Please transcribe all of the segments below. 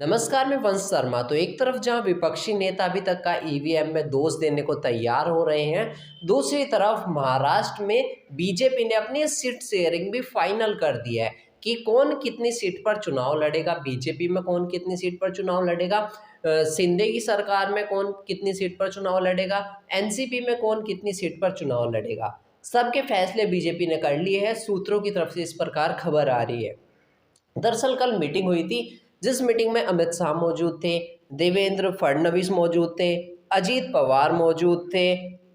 नमस्कार, मैं वंश शर्मा। तो एक तरफ जहां विपक्षी नेता अभी तक का ईवीएम में दोष देने को तैयार हो रहे हैं, दूसरी तरफ महाराष्ट्र में बीजेपी ने अपनी सीट शेयरिंग भी फाइनल कर दिया है कि कौन कितनी सीट पर चुनाव लड़ेगा। बीजेपी में कौन कितनी सीट पर चुनाव लड़ेगा, शिंदे की सरकार में कौन कितनी सीट पर चुनाव लड़ेगा, एनसीपी में कौन कितनी सीट पर चुनाव लड़ेगा। सबके फैसले बीजेपी ने कर लिए हैं। सूत्रों की तरफ से इस प्रकार खबर आ रही है। दरअसल कल मीटिंग हुई थी, जिस मीटिंग में अमित शाह मौजूद थे, देवेंद्र फडणवीस मौजूद थे, अजीत पवार मौजूद थे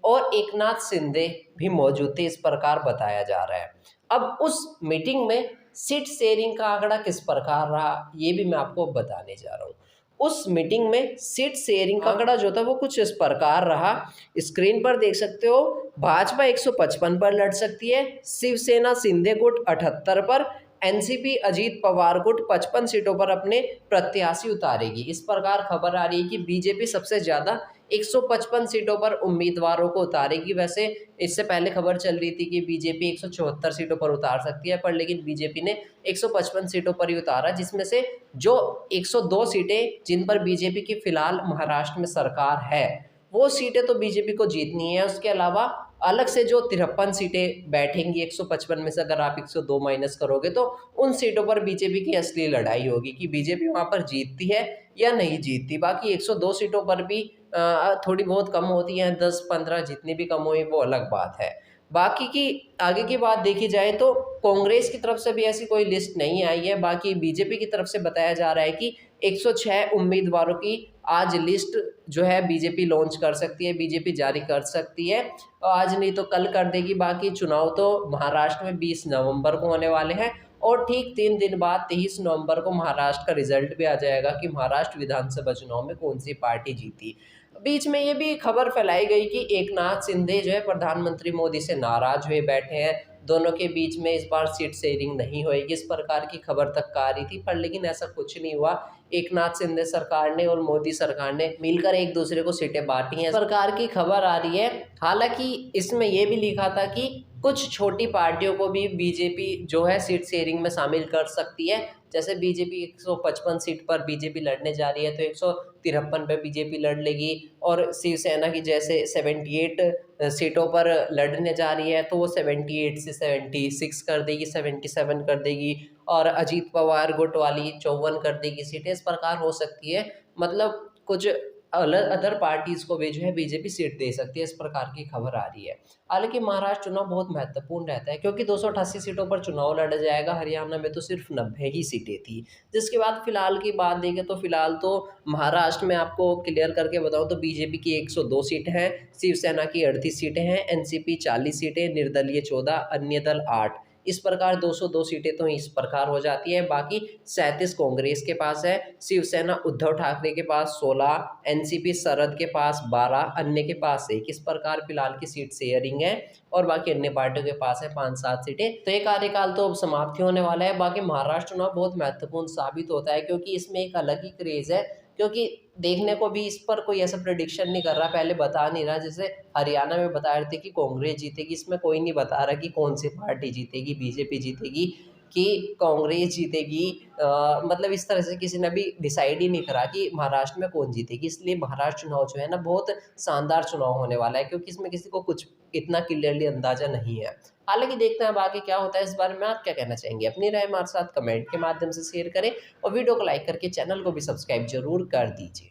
और एकनाथ शिंदे भी मौजूद थे, इस प्रकार बताया जा रहा है। अब उस मीटिंग में सीट शेयरिंग का आंकड़ा किस प्रकार रहा, ये भी मैं आपको बताने जा रहा हूँ। उस मीटिंग में सीट शेयरिंग का आंकड़ा जो था वो कुछ इस प्रकार रहा। स्क्रीन पर देख सकते हो, भाजपा 155 पर लड़ सकती है, शिवसेना शिंदे गुट 78 पर, एनसीपी अजीत पवार गुट 55 सीटों पर अपने प्रत्याशी उतारेगी। इस प्रकार खबर आ रही है कि बीजेपी सबसे ज्यादा 155 सीटों पर उम्मीदवारों को उतारेगी। वैसे इससे पहले खबर चल रही थी कि बीजेपी 174 सीटों पर उतार सकती है, पर लेकिन बीजेपी ने 155 सीटों पर ही उतारा, जिसमें से जो 102 सीटें जिन पर बीजेपी की फिलहाल महाराष्ट्र में सरकार है, वो सीटें तो बीजेपी को जीतनी है। उसके अलावा अलग से जो 53 सीटें बैठेंगी 155 में से, अगर आप 102 माइनस करोगे तो उन सीटों पर बीजेपी की असली लड़ाई होगी कि बीजेपी वहां पर जीतती है या नहीं जीतती। बाकी 102 सीटों पर भी थोड़ी बहुत कम होती हैं, 10-15 जितनी भी कम हुई वो अलग बात है। बाकी की आगे की बात देखी जाए तो कांग्रेस की तरफ से भी ऐसी कोई लिस्ट नहीं आई है। बाकी बीजेपी की तरफ से बताया जा रहा है कि 106 उम्मीदवारों की आज लिस्ट जो है बीजेपी लॉन्च कर सकती है, बीजेपी जारी कर सकती है। आज नहीं तो कल कर देगी। बाकी चुनाव तो महाराष्ट्र में 20 नवंबर को होने वाले हैं और ठीक 3 दिन बाद 23 नवंबर को महाराष्ट्र का रिजल्ट भी आ जाएगा कि महाराष्ट्र विधानसभा चुनाव में कौन सी पार्टी जीती। बीच में ये भी खबर फैलाई गई कि एकनाथ शिंदे जो है प्रधानमंत्री मोदी से नाराज हुए बैठे हैं, दोनों के बीच में इस बार सीट शेयरिंग नहीं होएगी, इस प्रकार की खबर तक आ रही थी, पर लेकिन ऐसा कुछ नहीं हुआ। एकनाथ शिंदे सरकार ने और मोदी सरकार ने मिलकर एक दूसरे को सीटें बांटी हैं, इस प्रकार की खबर आ रही है। हालांकि इसमें यह भी लिखा था कि कुछ छोटी पार्टियों को भी बीजेपी जो है सीट शेयरिंग में शामिल कर सकती है। जैसे बीजेपी 155 सीट पर बीजेपी लड़ने जा रही है तो 153 पे बीजेपी लड़ लेगी, और शिवसेना की जैसे 78 सीटों पर लड़ने जा रही है तो वो 78 से 76 कर देगी, 77 कर देगी, और अजीत पवार गुट वाली 54 कर देगी सीटें। इस प्रकार हो सकती है, मतलब कुछ अदर पार्टीज को भी जो है बीजेपी सीट दे सकती है, इस प्रकार की खबर आ रही है। हालांकि महाराष्ट्र चुनाव बहुत महत्वपूर्ण रहता है क्योंकि 288 सीटों पर चुनाव लड़ा जाएगा। हरियाणा में तो सिर्फ 90 ही सीटें थी। जिसके बाद फिलहाल की बात देखें तो फिलहाल तो महाराष्ट्र में आपको क्लियर करके बताऊं तो बीजेपी की 102 सीटें हैं, शिवसेना की 38 सीटें हैं, एनसीपी 40 सीटें, निर्दलीय 14, अन्य दल 8। इस प्रकार 202 सीटें तो इस प्रकार हो जाती है। बाकी 37 कांग्रेस के पास है, शिवसेना उद्धव ठाकरे के पास 16, एनसीपी शरद के पास 12, अन्य के पास 1। इस प्रकार फिलहाल की सीट शेयरिंग है और बाकी अन्य पार्टियों के पास है 5-7 सीटें। तो ये कार्यकाल तो अब समाप्ति होने वाला है। बाकी महाराष्ट्र चुनाव बहुत महत्वपूर्ण साबित होता है क्योंकि इसमें एक अलग ही क्रेज है, क्योंकि देखने को भी इस पर कोई ऐसा प्रेडिक्शन नहीं कर रहा, पहले बता नहीं रहा। जैसे हरियाणा में बता रहे थे कि कांग्रेस जीतेगी, इसमें कोई नहीं बता रहा कि कौन सी पार्टी जीतेगी, बीजेपी जीतेगी कि कांग्रेस जीतेगी। मतलब इस तरह से किसी ने भी डिसाइड ही नहीं करा कि महाराष्ट्र में कौन जीतेगी। इसलिए महाराष्ट्र चुनाव जो है ना, बहुत शानदार चुनाव होने वाला है क्योंकि इसमें किसी को कुछ इतना क्लियरली अंदाजा नहीं है। हालांकि देखते हैं अब आगे क्या होता है। इस बारे में आप क्या कहना चाहेंगे, अपनी राय हमारे साथ कमेंट के माध्यम से शेयर करें और वीडियो को लाइक करके चैनल को भी सब्सक्राइब जरूर कर दीजिए।